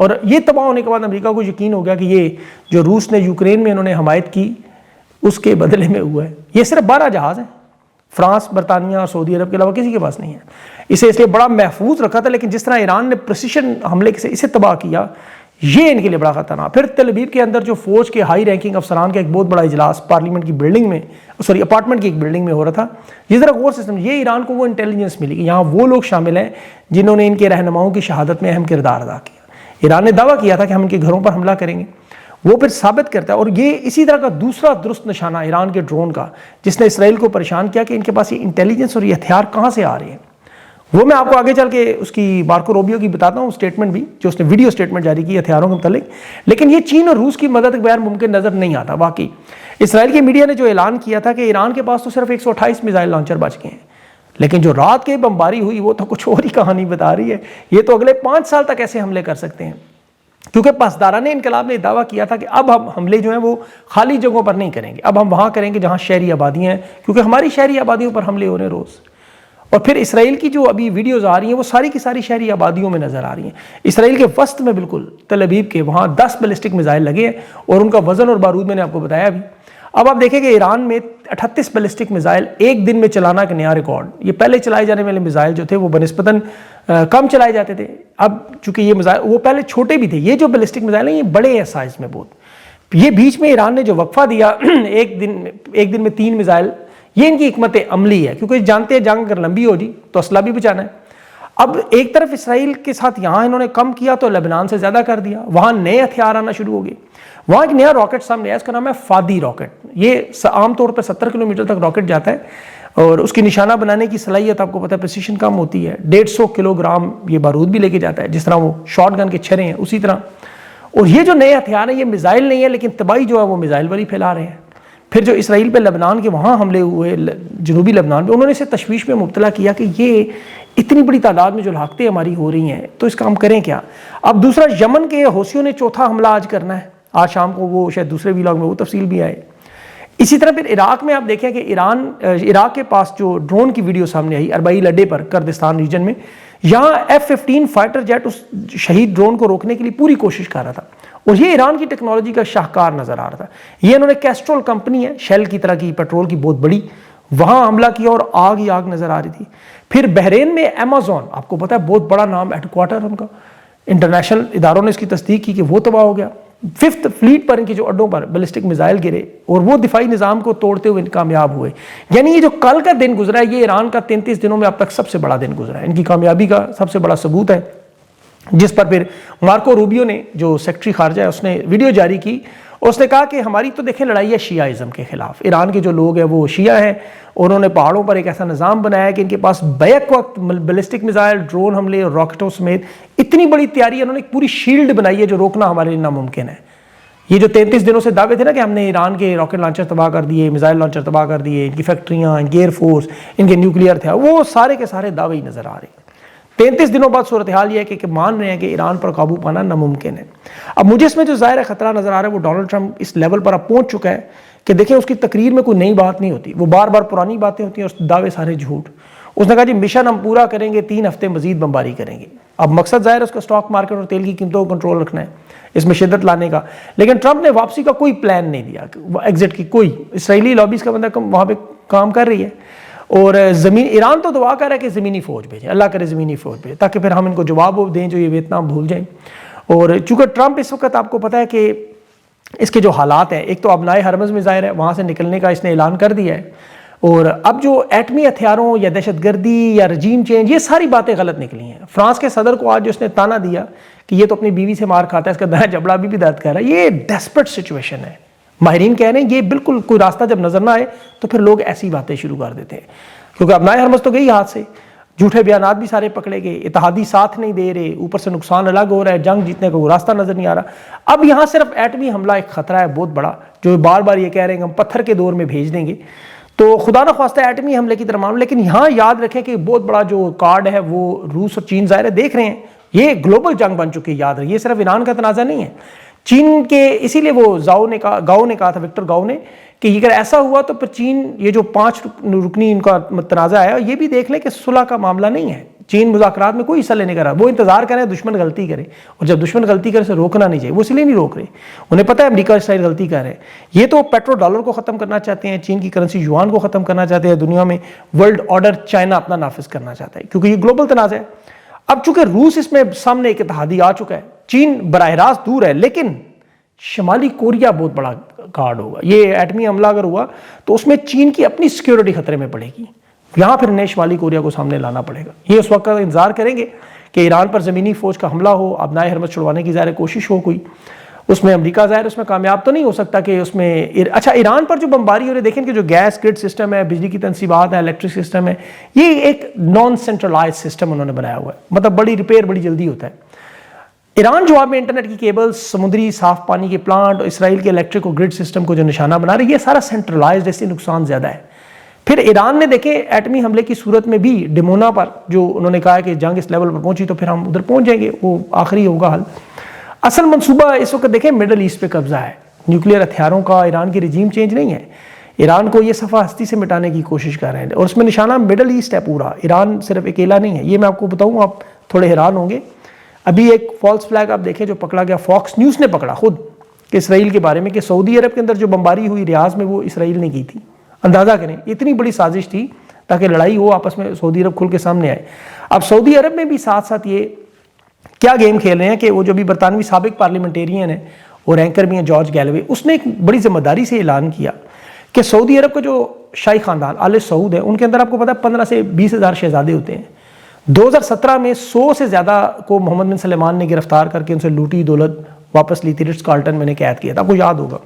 اور یہ تباہ ہونے کے بعد امریکہ کو یقین ہو گیا کہ یہ جو روس نے یوکرین میں انہوں نے حمایت کی اس کے بدلے میں ہوا ہے. یہ صرف 12 جہاز ہیں, فرانس, برطانیہ اور سعودی عرب کے علاوہ کسی کے پاس نہیں ہے. اسے اس لیے بڑا محفوظ رکھا تھا, لیکن جس طرح ایران نے پریسیشن حملے سے اسے تباہ کیا, یہ ان کے لیے بڑا خطرناک. پھر تل ابیب کے اندر جو فوج کے ہائی رینکنگ افسران کا ایک بہت بڑا اجلاس پارلیمنٹ کی بلڈنگ میں, اپارٹمنٹ کی ایک بلڈنگ میں ہو رہا تھا. یہ ذرا غور سے سمجھیں, یہ ایران کو وہ انٹیلیجنس ملی کہ یہاں وہ لوگ شامل ہیں جنہوں نے ان کے رہنماؤں کی شہادت میں اہم کردار ادا کیا. ایران نے دعویٰ کیا تھا کہ ہم ان کے گھروں پر حملہ کریں گے, وہ پھر ثابت کرتا ہے. اور یہ اسی طرح کا دوسرا درست نشانہ ایران کے ڈرون کا جس نے اسرائیل کو پریشان کیا کہ ان کے پاس یہ انٹیلیجنس اور یہ ہتھیار کہاں سے آ رہے ہیں. وہ میں آپ کو آگے چل کے اس کی مارکو روبیو کی بتاتا ہوں اسٹیٹمنٹ بھی, جو اس نے ویڈیو اسٹیٹمنٹ جاری کی ہتھیاروں کے متعلق. لیکن یہ چین اور روس کی مدد کے بغیر ممکن نظر نہیں آتا. واقعی اسرائیل کی میڈیا نے جو اعلان کیا تھا کہ ایران کے پاس تو صرف 128 میزائل لانچر بچ گئے ہیں, لیکن جو رات کے بمباری ہوئی وہ تو کچھ اور ہی کہانی بتا رہی ہے. یہ تو اگلے 5 سال تک ایسے حملے کر سکتے ہیں, کیونکہ پاسداران انقلاب نے دعویٰ کیا تھا کہ اب ہم حملے جو ہیں وہ خالی جگہوں پر نہیں کریں گے, اب ہم وہاں کریں گے جہاں شہری آبادیاں ہیں, کیونکہ ہماری شہری آبادیوں پر حملے ہو رہے ہیں روز. اور پھر اسرائیل کی جو ابھی ویڈیوز آ رہی ہیں وہ ساری کی ساری شہری آبادیوں میں نظر آ رہی ہیں. اسرائیل کے وسط میں بالکل تل ابیب کے وہاں 10 بیلسٹک میزائل لگے ہیں, اور ان کا وزن اور بارود میں نے آپ کو بتایا بھی. اب آپ دیکھیں کہ ایران میں 38 بیلسٹک میزائل ایک دن میں چلانا کا نیا ریکارڈ. یہ پہلے چلائے جانے والے میزائل جو تھے وہ بنسبتاً کم چلائے جاتے تھے. اب چونکہ یہ میزائل وہ پہلے چھوٹے بھی تھے, یہ جو بیلسٹک میزائل ہیں یہ بڑے ہیں سائز میں بہت. یہ بیچ میں ایران نے جو وقفہ دیا ایک دن میں 3 میزائل, یہ ان کی حکمت عملی ہے, کیونکہ جانتے ہیں جنگ اگر لمبی ہو جی تو اسلحہ بھی بچانا ہے. اب ایک طرف اسرائیل کے ساتھ یہاں انہوں نے کم کیا تو لبنان سے زیادہ کر دیا, وہاں نئے ہتھیار آنا شروع ہو گئے. وہاں ایک نیا راکٹ سامنے آیا, اس کا نام ہے فادی راکٹ. یہ عام طور پر 70 کلومیٹر تک راکٹ جاتا ہے, اور اس کی نشانہ بنانے کی صلاحیت آپ کو پتہ ہے پریسیشن کم ہوتی ہے. 150 کلو گرام یہ بارود بھی لے کے جاتا ہے, جس طرح وہ شارٹ گن کے چھرے ہیں اسی طرح. اور یہ جو نئے ہتھیار ہیں یہ میزائل نہیں ہے, لیکن تباہی جو ہے وہ میزائل والی پھیلا رہے ہیں. پھر جو اسرائیل پہ لبنان کے وہاں حملے ہوئے جنوبی لبنان پہ, انہوں نے اسے تشویش میں مبتلا کیا کہ یہ اتنی بڑی تعداد میں جو لاگتیں ہماری ہو رہی ہیں تو اس کا ہم کریں کیا. اب دوسرا یمن کے حوثیوں نے چوتھا حملہ آج کرنا ہے, آج شام کو, وہ شاید دوسرے ویلاگ میں وہ تفصیل بھی آئے. اسی طرح پھر عراق میں آپ دیکھیں کہ عراق کے پاس جو ڈرون کی ویڈیو سامنے آئی اربعیل اڈے پر کردستان ریجن میں, یہاں F-15 فائٹر جیٹ اس شہید ڈرون کو روکنے کے لیے پوری کوشش کر رہا تھا, اور یہ ایران کی ٹیکنالوجی کا شاہکار نظر آ رہا تھا. یہ انہوں نے کیسٹرول کمپنی ہے, شیل کی طرح کی پیٹرول کی بہت بڑی, وہاں حملہ کیا اور آگ ہی آگ نظر آ رہی تھی. پھر بحرین میں ایمیزون, آپ کو پتا ہے بہت بڑا نام, ہیڈ کوارٹر ان کا, انٹرنیشنل اداروں نے اس کی تصدیق کی کہ وہ تباہ ہو گیا. 5th فلیٹ پر ان کے جو اڈوں پر بیلسٹک میزائل گرے اور وہ دفاعی نظام کو توڑتے ہوئے کامیاب ہوئے. یعنی یہ جو کل کا دن گزرا ہے یہ ایران کا 33 دنوں میں اب تک سب سے بڑا دن گزرا ہے, ان کی کامیابی کا سب سے بڑا ثبوت ہے. جس پر پھر مارکو روبیو نے جو سیکرٹری خارجہ ہے اس نے ویڈیو جاری کی, اس نے کہا کہ ہماری تو دیکھیں لڑائی ہے شیعہ کے خلاف. ایران کے جو لوگ ہیں وہ شیعہ ہیں, اور انہوں نے پہاڑوں پر ایک ایسا نظام بنایا ہے کہ ان کے پاس بیک وقت بیلسٹک میزائل, ڈرون حملے اور راکٹوں سمیت اتنی بڑی تیاری ہے, انہوں نے ایک پوری شیلڈ بنائی ہے جو روکنا ہمارے لیے ناممکن ہے. یہ جو 33 دنوں سے دعوے تھے نا کہ ہم نے ایران کے راکٹ لانچر تباہ کر دیے, میزائل لانچر تباہ کر دیے, ان کی فیکٹریاں, ان کی ایئر فورس, ان کے نیوکلیئر تھے, وہ سارے کے سارے دعوے ہی نظر آ رہے ہیں. 33 دنوں بعد صورتحال یہ ہے کہ مان رہے ہیں کہ ایران پر قابو پانا ناممکن ہے. اب مجھے اس میں جو ظاہر خطرہ نظر آ رہا ہے وہ ڈونلڈ ٹرمپ اس لیول پر اب پہنچ چکا ہے کہ دیکھیں اس کی تقریر میں کوئی نئی بات نہیں ہوتی, وہ بار بار پرانی باتیں ہوتی ہیں اور دعوے سارے جھوٹ. اس نے کہا جی مشن ہم پورا کریں گے, 3 ہفتے مزید بمباری کریں گے. اب مقصد ظاہر ہے اس کا اسٹاک مارکیٹ اور تیل کی قیمتوں کو کنٹرول رکھنا ہے, اس میں شدت لانے کا. لیکن ٹرمپ نے واپسی کا کوئی پلان نہیں دیا, ایگزٹ کی کوئی. اسرائیلی لابیز کا بندہ وہاں پہ کام کر رہی ہے, اور ایران تو دعا کر رہا ہے کہ زمینی فوج بھیجیں, اللہ کرے زمینی فوج بھیجیں تاکہ پھر ہم ان کو جواب دیں جو یہ ویتنام بھول جائیں. اور چونکہ ٹرمپ اس وقت آپ کو پتہ ہے کہ اس کے جو حالات ہیں, ایک تو ابنائے ہرمز میں ظاہر ہے وہاں سے نکلنے کا اس نے اعلان کر دیا ہے, اور اب جو ایٹمی ہتھیاروں یا دہشت گردی یا رجیم چینج, یہ ساری باتیں غلط نکلی ہیں. فرانس کے صدر کو آج جو اس نے تانا دیا کہ یہ تو اپنی بیوی سے مار کھاتا ہے, اس کا دائیں جبڑا بھی درد کر رہا ہے, یہ ڈیسپریٹ سچویشن ہے. ماہرین کہہ رہے ہیں یہ بالکل کوئی راستہ جب نظر نہ آئے تو پھر لوگ ایسی باتیں شروع کر دیتے ہیں, کیونکہ ابنائے ہرمز تو گئی ہاتھ سے, جھوٹے بیانات بھی سارے پکڑے گئے, اتحادی ساتھ نہیں دے رہے, اوپر سے نقصان الگ ہو رہا ہے, جنگ جیتنے کا کوئی راستہ نظر نہیں آ رہا. اب یہاں صرف ایٹمی حملہ ایک خطرہ ہے بہت بڑا, جو بار بار یہ کہہ رہے ہیں کہ ہم پتھر کے دور میں بھیج دیں گے, تو خدا نہ خواستہ ایٹمی حملے کی طرح معاملہ. لیکن یہاں یاد رکھیں کہ بہت بڑا جو کارڈ ہے وہ روس اور چین ظاہر ہے دیکھ رہے ہیں, یہ گلوبل جنگ بن چکی ہے, یاد رکھیں یہ صرف ایران کا تنازع نہیں ہے. چین کے اسی لیے وہ گاؤ نے کہا تھا, وکٹر گاؤ نے, کہ اگر ایسا ہوا تو پھر چین, یہ جو 5 رکنی ان کا تنازع ہے, یہ بھی دیکھ لیں کہ صلح کا معاملہ نہیں ہے. چین مذاکرات میں کوئی حصہ لینے کا رہا، وہ انتظار کر رہے ہیں دشمن غلطی کرے، اور جب دشمن غلطی کرے اسے روکنا نہیں چاہیے، وہ اس لیے نہیں روک رہے، انہیں پتہ ہے امریکہ اسرائیل غلطی کر رہے ہیں۔ یہ تو پیٹرو ڈالر کو ختم کرنا چاہتے ہیں، چین کی کرنسی یوان کو ختم کرنا چاہتے ہیں، دنیا میں ورلڈ آرڈر چائنا اپنا نافذ کرنا چاہتا ہے، کیونکہ یہ گلوبل تنازع ہے۔ اب چونکہ روس اس میں سامنے ایک اتحادی آ چکا ہے، چین براہ راست دور ہے، لیکن شمالی کوریا بہت بڑا کارڈ ہوگا، یہ ایٹمی حملہ اگر ہوا تو اس میں چین کی اپنی سیکیورٹی خطرے میں پڑے گی، یہاں پھر نئے شمالی کوریا کو سامنے لانا پڑے گا۔ یہ اس وقت کا انتظار کریں گے کہ ایران پر زمینی فوج کا حملہ ہو، ابنائے حرمت چھڑوانے کی ظاہر کوشش ہو کوئی، اس میں امریکہ ظاہر اس میں کامیاب تو نہیں ہو سکتا کہ اس میں اچھا ایران پر جو بمباری ہو رہی ہے، دیکھیں کہ جو گیس گرڈ سسٹم ہے، بجلی کی تنصیبات ہیں، الیکٹرک سسٹم ہے، یہ ایک نان سینٹرلائز سسٹم انہوں نے بنایا ہوا ہے، مطلب بڑی ریپیئر بڑی جلدی ہوتا ہے۔ ایران جواب میں انٹرنیٹ کی کیبلز، سمندری صاف پانی کے پلانٹ، اسرائیل کے الیکٹرک اور گرڈ سسٹم کو جو نشانہ بنا رہے ہیں، یہ سارا سینٹرلائزڈ ہے، اس سے نقصان زیادہ ہے۔ پھر ایران نے دیکھیں ایٹمی حملے کی صورت میں بھی ڈمونا پر جو انہوں نے کہا ہے کہ جنگ اس لیول پر پہنچی تو پھر ہم ادھر پہنچ جائیں گے، وہ آخری ہوگا حل۔ اصل منصوبہ اس وقت دیکھیں مڈل ایسٹ پہ قبضہ ہے، نیوکلیئر ہتھیاروں کا، ایران کی رجیم چینج نہیں ہے، ایران کو یہ صفحہ ہستی سے مٹانے کی کوشش کر رہے ہیں، اور اس میں نشانہ مڈل ایسٹ ہے پورا، ایران صرف اکیلا نہیں ہے۔ یہ میں آپ کو بتاؤں، آپ تھوڑے حیران ہوں گے، ابھی ایک فالس فلیگ آپ دیکھیں جو پکڑا گیا، فاکس نیوز نے پکڑا خود کہ اسرائیل کے بارے میں، کہ سعودی عرب کے اندر جو بمباری ہوئی ریاض میں وہ اسرائیل نے کی تھی۔ اندازہ کریں اتنی بڑی سازش تھی تاکہ لڑائی ہو آپس میں، سعودی عرب کھل کے سامنے آئے۔ اب سعودی عرب میں بھی ساتھ ساتھ یہ کیا گیم کھیل رہے ہیں کہ وہ جو بھی برطانوی سابق پارلیمنٹیرین ہیں اور اینکر بھی ہیں جارج گیلوے، اس نے ایک بڑی ذمہ داری سے اعلان کیا کہ سعودی عرب کا جو شاہی خاندان آل سعود ہے، ان کے اندر آپ کو پتا ہے 15 سے 20 ہزار شہزادے ہوتے ہیں۔ 2017 میں 100 سے زیادہ کو محمد بن سلمان نے گرفتار کر کے ان سے لوٹی دولت واپس لی تھی، رٹز کارلٹن میں نے قید کیا تھا، آپ کو یاد ہوگا۔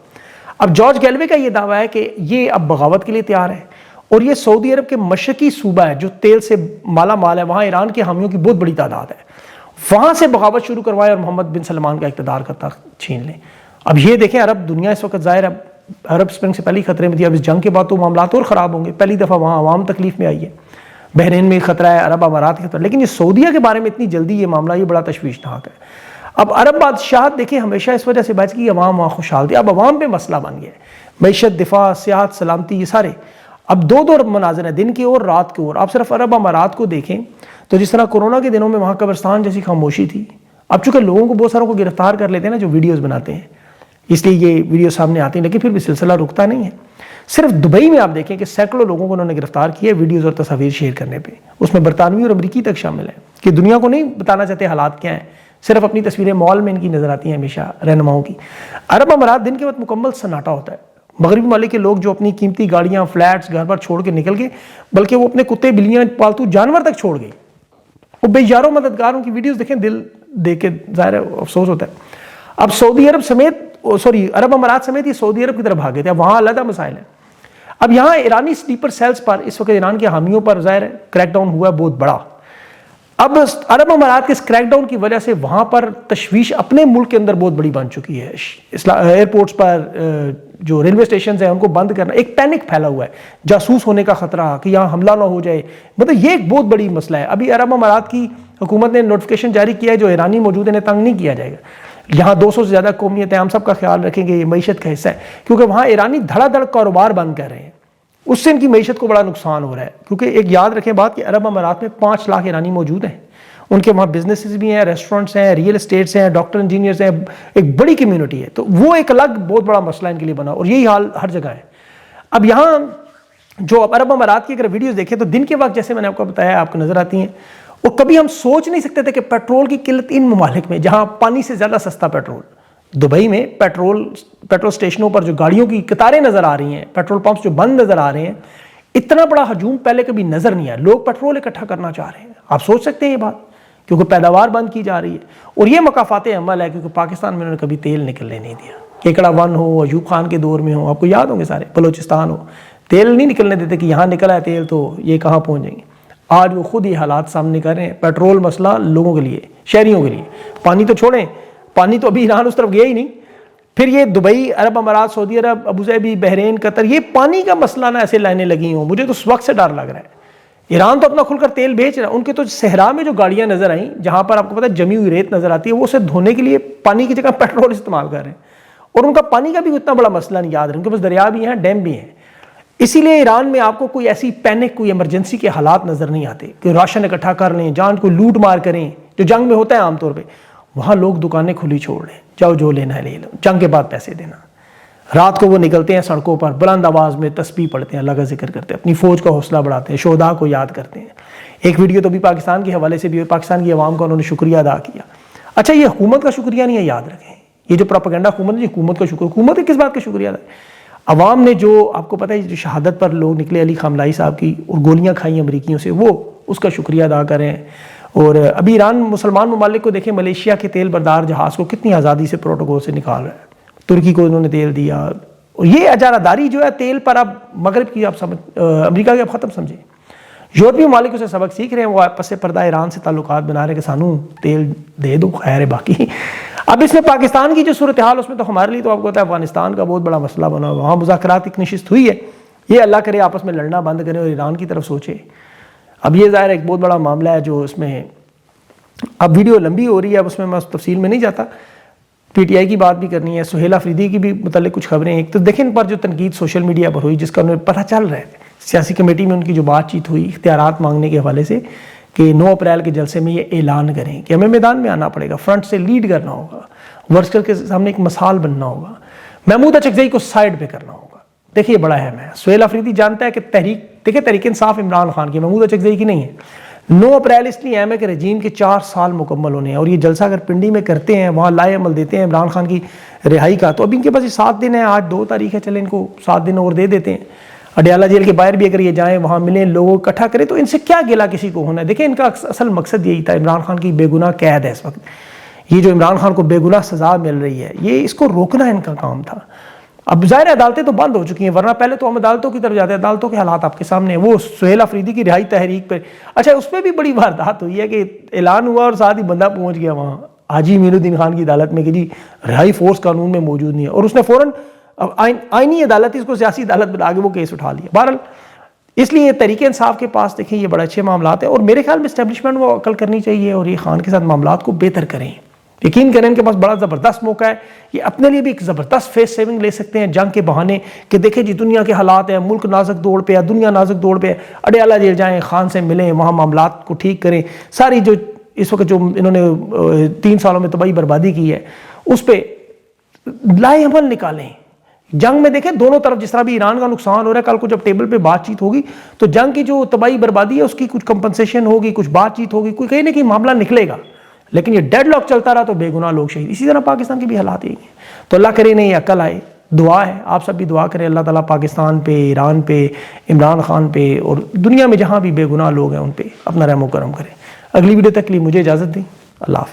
اب جارج گیلوے کا یہ دعویٰ ہے کہ یہ اب بغاوت کے لیے تیار ہے، اور یہ سعودی عرب کے مشرقی صوبہ ہے جو تیل سے مالا مال ہے، وہاں ایران کے حامیوں کی بہت بڑی تعداد ہے، وہاں سے بغاوت شروع کروائے اور محمد بن سلمان کا اقتدار کرتا چھین لیں۔ اب یہ دیکھیں عرب دنیا اس وقت ظاہر ہے عرب اسپرنگ سے پہلی خطرے میں تھی، اب اس جنگ کے بعد تو معاملات اور خراب ہوں گے، پہلی دفعہ وہاں عوام تکلیف میں آئی ہے، بحرین میں خطرہ ہے، عرب امارات کا خطرہ، لیکن یہ سعودیہ کے بارے میں اتنی جلدی یہ معاملہ، یہ بڑا تشویشناک ہے۔ اب عرب بادشاہت دیکھیں ہمیشہ اس وجہ سے بچ کی عوام وہاں خوشحال تھی، اب عوام پہ مسئلہ بن گیا ہے، معیشت، دفاع، سیاحت، سلامتی، یہ سارے اب دو مناظر ہیں، دن کے اور رات کے اور۔ آپ صرف عرب امارات کو دیکھیں تو جس طرح کورونا کے دنوں میں وہاں قبرستان جیسی خاموشی تھی، اب چونکہ لوگوں کو بہت ساروں کو گرفتار کر لیتے ہیں نا جو ویڈیوز بناتے ہیں، اس لیے یہ ویڈیو سامنے آتی ہیں، لیکن پھر بھی سلسلہ رکتا نہیں ہے۔ صرف دبئی میں آپ دیکھیں کہ سینکڑوں لوگوں کو انہوں نے گرفتار کیا ویڈیوز اور تصاویر شیئر کرنے پہ، اس میں برطانوی اور امریکی تک شامل ہیں، کہ دنیا کو نہیں بتانا چاہتے حالات کیا ہیں، صرف اپنی تصویریں مال میں ان کی نظر آتی ہیں ہمیشہ رہنماؤں کی۔ عرب امارات دن کے وقت مکمل سناٹا ہوتا ہے، مغربی ممالک کے لوگ جو اپنی قیمتی گاڑیاں، فلیٹس گھر پر چھوڑ کے نکل گئے، بلکہ وہ اپنے کتے، بلیاں، پالتو جانور تک چھوڑ گئے، وہ بے یاروں مددگاروں کی ویڈیوز دیکھیں، دل دیکھ کے ظاہر ہے افسوس ہوتا ہے۔ اب سعودی عرب سمیت عرب امارات سمیت یہ سعودی عرب کی طرف بھاگے تھے، اب وہاں علیحدہ مسائل ہیں۔ اب یہاں ایرانی سلیپر سیلز پر اس وقت ایران کے حامیوں پر ظاہر ہے کریک ڈاؤن ہوا ہے بہت بڑا۔ اب عرب امارات کے اس کریک ڈاؤن کی وجہ سے وہاں پر تشویش اپنے ملک کے اندر بہت بڑی بن چکی ہے، ایئرپورٹس پر جو ریلوے اسٹیشنز ہیں ان کو بند کرنا، ایک پینک پھیلا ہوا ہے، جاسوس ہونے کا خطرہ کہ یہاں حملہ نہ ہو جائے، مطلب یہ ایک بہت بڑی مسئلہ ہے۔ ابھی عرب امارات کی حکومت نے نوٹیفیکیشن جاری کیا ہے جو ایرانی موجود ہیں تنگ نہیں کیا جائے گا، یہاں 200 سے زیادہ قومیت ہیں، ہم سب کا خیال رکھیں گے، یہ معیشت کا حصہ ہے، کیونکہ وہاں ایرانی دھڑا دھڑ کاروبار بند کر رہے ہیں، اس سے ان کی معیشت کو بڑا نقصان ہو رہا ہے۔ کیونکہ ایک یاد رکھیں بات کہ عرب امارات میں 5 لاکھ ایرانی موجود ہیں، ان کے وہاں بزنسز بھی ہیں، ریسٹورنٹس ہیں، ریئل اسٹیٹس ہیں، ڈاکٹر انجینئرز ہیں، ایک بڑی کمیونٹی ہے، تو وہ ایک الگ بہت بڑا مسئلہ ان کے لیے بنا، اور یہی حال ہر جگہ ہے۔ اب یہاں جو عرب امارات کی اگر ویڈیوز دیکھیں تو دن کے وقت جیسے میں نے آپ کو بتایا آپ کو نظر آتی ہیں، اور کبھی ہم سوچ نہیں سکتے تھے کہ پیٹرول کی قلت ان ممالک میں جہاں پانی سے زیادہ سستا پیٹرول، دبئی میں پیٹرول اسٹیشنوں پر جو گاڑیوں کی قطاریں نظر آ رہی ہیں، پیٹرول پمپس جو بند نظر آ رہے ہیں، اتنا بڑا ہجوم پہلے کبھی نظر نہیں آیا، لوگ پیٹرول اکٹھا کرنا چاہ رہے ہیں۔ آپ سوچ سکتے ہیں یہ بات، کیونکہ پیداوار بند کی جا رہی ہے، اور یہ مقافات عمل ہے کیونکہ پاکستان میں انہوں نے کبھی تیل نکلنے نہیں دیا، کیکڑا ون ہو، ایوب خان کے دور میں ہو، آپ کو یاد ہوں گے سارے، بلوچستان ہو، تیل نہیں نکلنے دیتے کہ یہاں نکلا ہے تیل تو یہ کہاں پہنچ جائیں گے۔ آج وہ خود یہ حالات سامنے کر رہے ہیں، پیٹرول مسئلہ لوگوں کے لیے، شہریوں کے لیے، پانی تو چھوڑیں، پانی تو ابھی ایران اس طرف گیا ہی نہیں، پھر یہ دبئی، عرب امارات، سعودی عرب، ابوظہبی، بحرین، قطر، یہ پانی کا مسئلہ نہ ایسے لائنیں لگی ہوں، مجھے تو اس وقت سے ڈر لگ رہا ہے۔ ایران تو اپنا کھل کر تیل بیچ رہا ہے، ان کے تو صحرا میں جو گاڑیاں نظر آئیں جہاں پر آپ کو پتہ ہے جمی ہوئی ریت نظر آتی ہے، وہ اسے دھونے کے لیے پانی کی جگہ پیٹرول استعمال کر رہے ہیں، اور ان کا پانی کا بھی اتنا بڑا مسئلہ نہیں، یاد رہے ان کے پاس دریا بھی ہیں، ڈیم بھی ہیں۔ اسی لیے ایران میں آپ کو کوئی ایسی پینک، کوئی ایمرجنسی کے حالات نظر نہیں آتے کہ راشن اکٹھا کر لیں، جان کو لوٹ مار کریں، جو جنگ میں ہوتا ہے عام طور پہ. وہاں لوگ دکانیں کھلی چھوڑ لیں، جاؤ جو لینا ہے لے لو، جنگ کے بعد پیسے دینا. رات کو وہ نکلتے ہیں سڑکوں پر، بلند آواز میں تسبیح پڑھتے ہیں، اللہ کا ذکر کرتے ہیں، اپنی فوج کا حوصلہ بڑھاتے ہیں، شہداء کو یاد کرتے ہیں. ایک ویڈیو تو بھی پاکستان کے حوالے سے بھی، پاکستان کی عوام کا انہوں نے شکریہ ادا کیا. اچھا یہ حکومت کا شکریہ نہیں ہے، یاد رکھیں، یہ جو پروپیگنڈا حکومت ہے، حکومت کا شکر، حکومت کس بات کا شکریہ ادا ہے؟ عوام نے جو، آپ کو پتہ ہے جو شہادت پر لوگ نکلے علی خامنہئی صاحب کی، اور گولیاں کھائیں امریکیوں سے، وہ اس کا شکریہ ادا کریں. اور ابھی ایران مسلمان ممالک کو دیکھیں، ملیشیا کے تیل بردار جہاز کو کتنی آزادی سے پروٹوکول سے نکال رہا ہے، ترکی کو انہوں نے تیل دیا. اور یہ اجارہ داری جو ہے تیل پر، اب مغرب کی آپ سمجھ، امریکہ کی آپ ختم سمجھیں. یورپی ممالک سے سبق سیکھ رہے ہیں، وہ پس پردہ ایران سے تعلقات بنا رہے ہیں کہ سانو تیل دے دو، خیر ہے باقی. اب اس میں پاکستان کی جو صورتحال، اس میں تو ہمارے لیے تو آپ کو پتہ ہے افغانستان کا بہت بڑا مسئلہ بنا ہوا، وہاں مذاکرات ایک نشست ہوئی ہے. یہ اللہ کرے آپس میں لڑنا بند کریں اور ایران کی طرف سوچے. اب یہ ظاہر ایک بہت بڑا معاملہ ہے جو اس میں، اب ویڈیو لمبی ہو رہی ہے، اب اس میں میں تفصیل میں نہیں جاتا. پی ٹی آئی کی بات بھی کرنی ہے، سہیل افریدی کی بھی متعلق کچھ خبریں. ایک تو دیکھیں ان پر جو تنقید سوشل میڈیا پر ہوئی، جس کا انہیں پتہ چل رہا ہے، سیاسی کمیٹی میں ان کی جو بات چیت ہوئی اختیارات مانگنے کے حوالے سے، کہ 9 اپریل کے جلسے میں یہ اعلان کریں کہ ہمیں میدان میں آنا پڑے گا، فرنٹ سے لیڈ کرنا ہوگا، ورکر کے سامنے ایک مثال بننا ہوگا، محمود اچکزئی کو سائڈ پہ کرنا ہوگا. دیکھیے بڑا اہم ہے. سہیل افریدی جانتا ہے کہ تحریک انصاف عمران خان کی، محمود اچکزئی کی نہیں ہے. 9 اپریل اس لیے اہم ہے کہ رجیم کے 4 سال مکمل ہونے ہیں، اور یہ جلسہ اگر پنڈی میں کرتے ہیں، وہاں لائے عمل دیتے ہیں عمران خان کی رہائی کا، تو اب ان کے پاس 7 دن ہیں. آج 2 تاریخ ہے، چلیں ان کو 7 دن اور دے دیتے ہیں. اڈیالہ جیل کے باہر بھی اگر یہ جائیں، وہاں ملیں، لوگوں کو اکٹھا کریں، تو ان سے کیا گلا کسی کو ہونا ہے. دیکھیں ان کا اصل مقصد یہی تھا، عمران خان کی بے گناہ قید ہے اس وقت، یہ جو عمران خان کو بے گناہ سزا مل رہی ہے، یہ اس کو روکنا ان کا کام تھا. اب ظاہر عدالتیں تو بند ہو چکی ہیں، ورنہ پہلے تو ہم عدالتوں کی طرف جاتے ہیں. عدالتوں کے حالات آپ کے سامنے ہیں. وہ سہیل افریدی کی رہائی تحریک پہ، اچھا اس پہ بھی بڑی واردات ہوئی ہے کہ اعلان ہوا اور ساتھ ہی بندہ پہنچ گیا وہاں حاجی امین الدین خان کی عدالت میں کہ جی رہائی فورس قانون میں موجود نہیں ہے، اور اس نے فوراً آئینی عدالت، اس کو سیاسی عدالت بنا کے وہ کیس اٹھا لیا. بہرحال اس لیے تحریک انصاف کے پاس دیکھیں یہ بڑے اچھے معاملات ہیں، اور میرے خیال میں اسٹیبلشمنٹ کو عقل کرنی چاہیے اور یہ خان کے ساتھ معاملات کو بہتر کریں. یقین کریں ان کے پاس بڑا زبردست موقع ہے، یہ اپنے لیے بھی ایک زبردست فیس سیونگ لے سکتے ہیں جنگ کے بہانے، کہ دیکھیں جی دنیا کے حالات ہیں، ملک نازک دوڑ پہ ہے، دنیا نازک دوڑ پہ ہے، اڈیالہ جیل جائیں، خان سے ملیں، وہاں معاملات کو ٹھیک کریں. ساری جو اس وقت جو انہوں نے 3 سالوں میں تباہی بربادی کی ہے، اس پہ لائے عمل نکالیں. جنگ میں دیکھیں دونوں طرف جس طرح بھی ایران کا نقصان ہو رہا ہے، کل کو جب ٹیبل پہ بات چیت ہوگی تو جنگ کی جو تباہی بربادی ہے اس کی کچھ کمپنسیشن ہوگی، کچھ بات چیت ہوگی، کوئی کہیں نہ کہیں معاملہ نکلے گا. لیکن یہ ڈیڈ لاک چلتا رہا تو بے گناہ لوگ شہید. اسی طرح پاکستان کے بھی حالات یہی ہیں. تو اللہ کرے انہیں یہ عقل آئے. دعا ہے آپ سب بھی دعا کریں، اللہ تعالیٰ پاکستان پہ، ایران پہ، عمران خان پہ، اور دنیا میں جہاں بھی بے گناہ لوگ ہیں ان پہ اپنا رحم و کرم کریں. اگلی ویڈیو تک کے لیے مجھے اجازت دیں. اللہ حافظ.